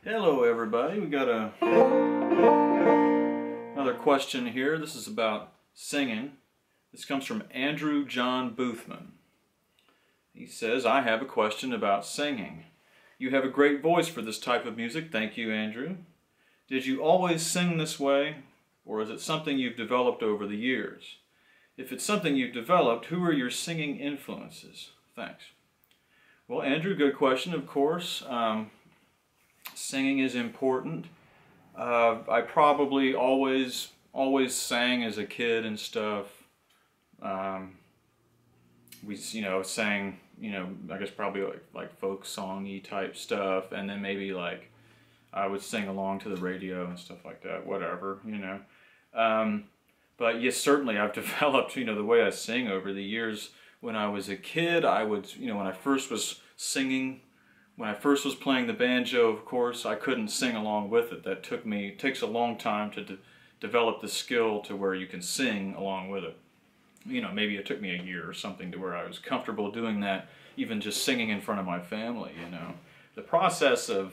Hello everybody, we got another question here. This is about singing. This comes from Andrew John Boothman. He says, I have a question about singing. You have a great voice for this type of music. Thank you, Andrew. Did you always sing this way, or is it something you've developed over the years? If it's something you've developed, who are your singing influences? Thanks. Well, Andrew, good question, of course. Singing is important. I probably always sang as a kid and stuff. We, sang, I guess probably like folk song-y type stuff, and then maybe like I would sing along to the radio and stuff like that, whatever, But yes, certainly I've developed, the way I sing over the years. When I was a kid, I would, when I first was singing, when I first was playing the banjo, of course, I couldn't sing along with it. That takes a long time to develop the skill to where you can sing along with it. Maybe it took me a year or something to where I was comfortable doing that, even just singing in front of my family, The process of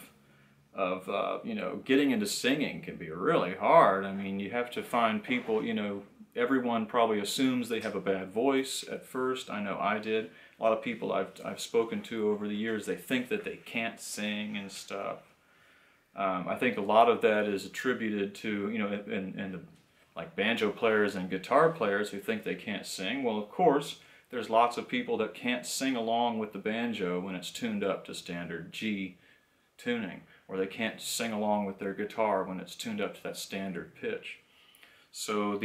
getting into singing can be really hard. I mean, you have to find people, everyone probably assumes they have a bad voice at first. I know I did. A lot of people I've spoken to over the years, they think that they can't sing and stuff. I think a lot of that is attributed to, like banjo players and guitar players who think they can't sing. Well, of course, there's lots of people that can't sing along with the banjo when it's tuned up to standard G tuning, or they can't sing along with their guitar when it's tuned up to that standard pitch. So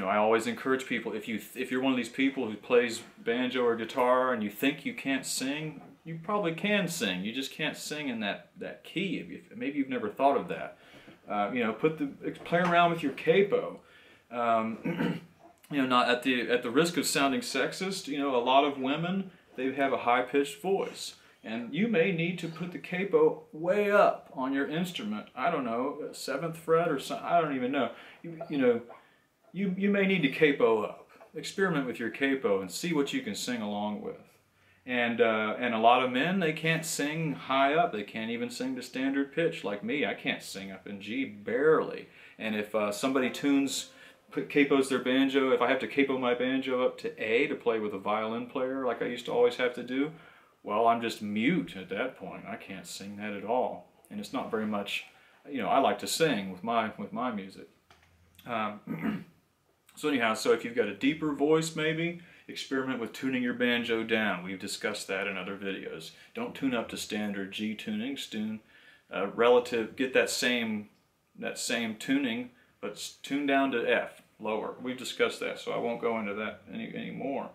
I always encourage people, if you're one of these people who plays banjo or guitar and you think you can't sing, you probably can sing. You just can't sing in that key. Maybe you've never thought of that. Play around with your capo. Not at the risk of sounding sexist. A lot of women, they have a high-pitched voice, and you may need to put the capo way up on your instrument. I don't know, 7th fret or something. I don't even know. You may need to capo up. Experiment with your capo and see what you can sing along with. And a lot of men, they can't sing high up. They can't even sing to standard pitch like me. I can't sing up in G, barely. And if somebody capos their banjo, if I have to capo my banjo up to A to play with a violin player like I used to always have to do, well, I'm just mute at that point. I can't sing that at all. And it's not very much, I like to sing with my music. So anyhow, if you've got a deeper voice maybe, experiment with tuning your banjo down. We've discussed that in other videos. Don't tune up to standard G tuning. Get that same tuning, but tune down to F, lower. We've discussed that, so I won't go into that anymore.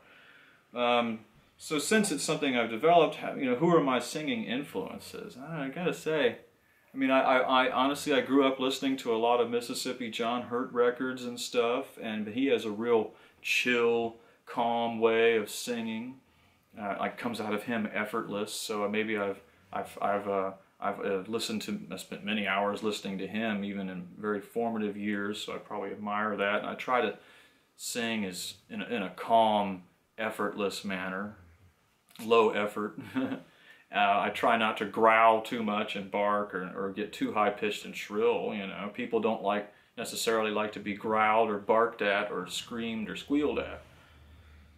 So since it's something I've developed, who are my singing influences? I gotta say, I honestly, I grew up listening to a lot of Mississippi John Hurt records and stuff, and he has a real chill, calm way of singing. Comes out of him effortless. So maybe I've spent many hours listening to him, even in very formative years. So I probably admire that, and I try to sing in a calm, effortless manner, low effort. I try not to growl too much and bark or get too high-pitched and shrill. People don't necessarily like to be growled or barked at or screamed or squealed at.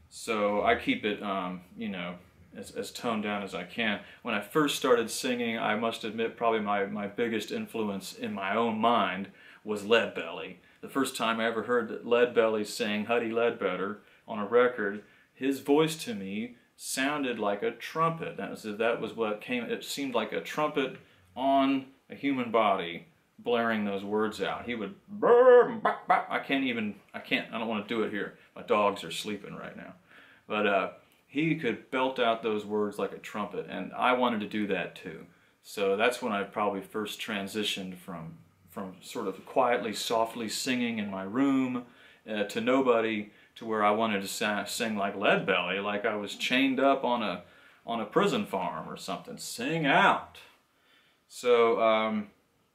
So I keep it, as toned down as I can. When I first started singing, I must admit probably my biggest influence in my own mind was Leadbelly. The first time I ever heard Leadbelly sing Hedy Ledbetter on a record, his voice to me sounded like a trumpet. That was what came. It seemed like a trumpet on a human body, blaring those words out. He would I don't want to do it here. My dogs are sleeping right now. But he could belt out those words like a trumpet, and I wanted to do that too. So that's when I probably first transitioned from sort of quietly, softly singing in my room to nobody, to where I wanted to sing like Leadbelly, like I was chained up on a prison farm or something. Sing out. So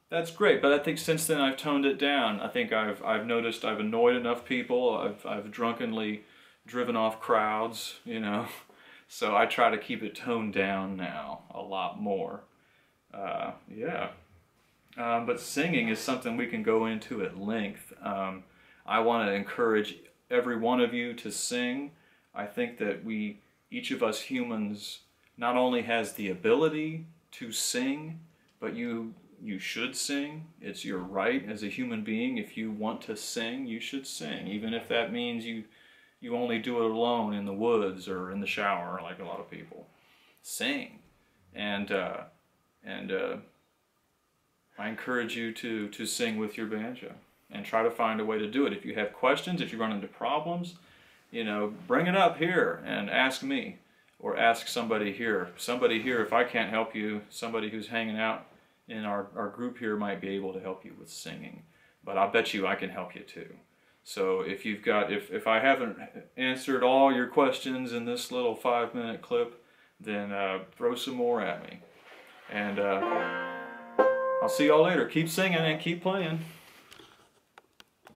that's great, but I think since then I've toned it down. I think I've noticed I've annoyed enough people. I've drunkenly driven off crowds, So I try to keep it toned down now a lot more. Yeah. But singing is something we can go into at length. I want to encourage every one of you to sing. I think that each of us humans not only has the ability to sing, but you should sing. It's your right as a human being. If you want to sing, you should sing, even if that means you only do it alone in the woods or in the shower, like a lot of people. Sing, and I encourage you to sing with your banjo and try to find a way to do it. If you have questions, if you run into problems, bring it up here and ask me, or ask somebody here. Somebody here, if I can't help you, somebody who's hanging out in our group here might be able to help you with singing. But I bet you I can help you too. So if I haven't answered all your questions in this little 5-minute clip, then throw some more at me. And I'll see y'all later. Keep singing and keep playing.